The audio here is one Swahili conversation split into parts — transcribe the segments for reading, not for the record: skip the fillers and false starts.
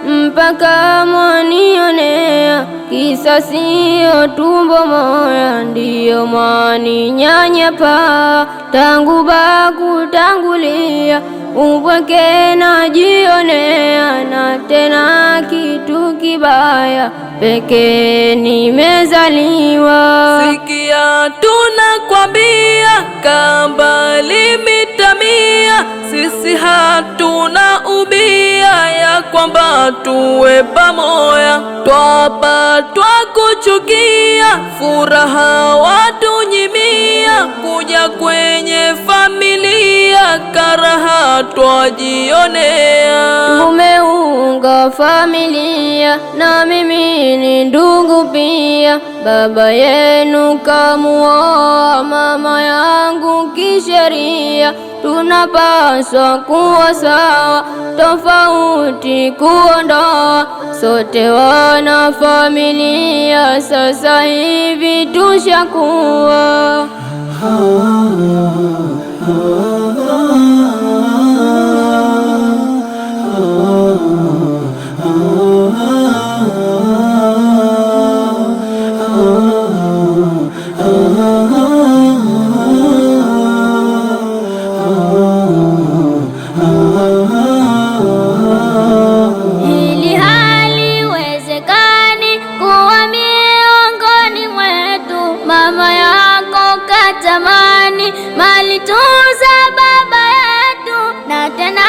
mpaka mwanionea, kisa sio tumbo moya, ndiyo mwaninyanyapa. Tangu bakutangulia upweke najionea, na tena kitu kibaya peke nimezaliwa. Sikia tunakwambia, kambali mitamia, sisi hatuna ubia ya kwamba tuwe pamoja. Twapatwa kuchukia, furaha watunyimia, kuja kwenye familia karaha twajionea. Tumeunga familia na mimi ni ndugu pia, baba yenu kamuoa mama yangu kisheria. Tunapaswa kuwa sawa, tofauti kuondoa, sote wana familia, sasa hivi tushakuwa. Mali tuza baba yetu, na tena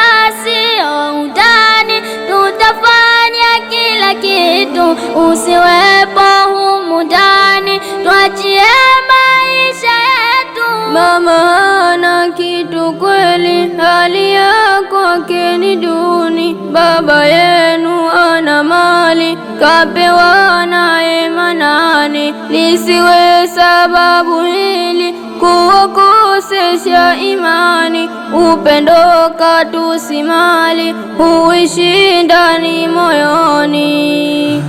sio utani, tutafanya kila kitu usiwepo humu ndani, tuachie maisha yetu. Mama hana kitu kweli, hali yako ni duni, baba yenu ana mali kapewa naye Manani, lisiwe sababu hili kuwakosesha imani. Upendo katusi mali, huishi ndani moyoni.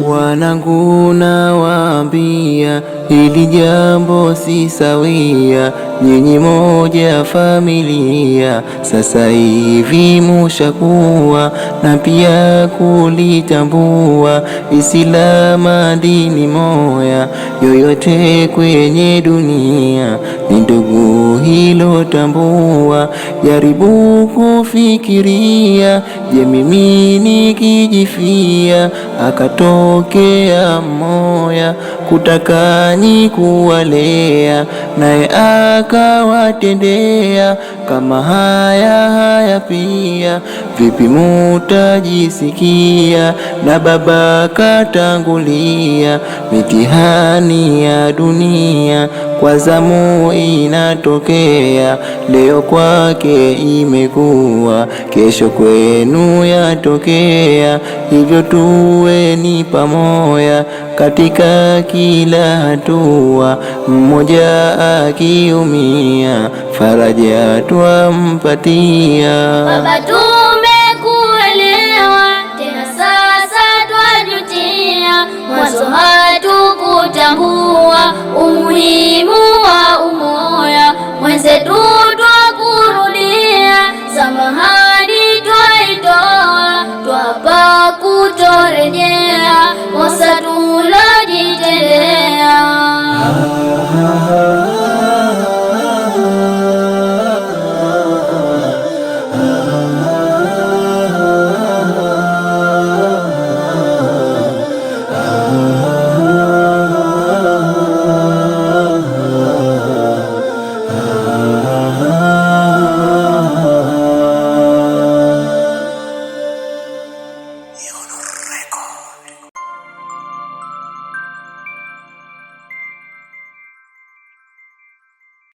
Wanangu nawaambia, hili jambo si sawia, nyinyi moja familia, sasa hivi mushakuwa na pia kulitambua, Islama dini moya, yoyote kwenye dunia ni ndugu, hilo tambua. Jaribu kufikiria, je, mimi nikijifia akatokea mmoja kutaka ni kuwalea, naye akawatendea kama haya pia, vipi mutajisikia? Na baba katangulia, mitihani ya dunia kwa zamu inatokea, leo kwake imekuwa, kesho kwenu yatokea. Hivyo tuweni pamoja katika kila hatua, mmoja akiumia faraja twampatia. Baba tu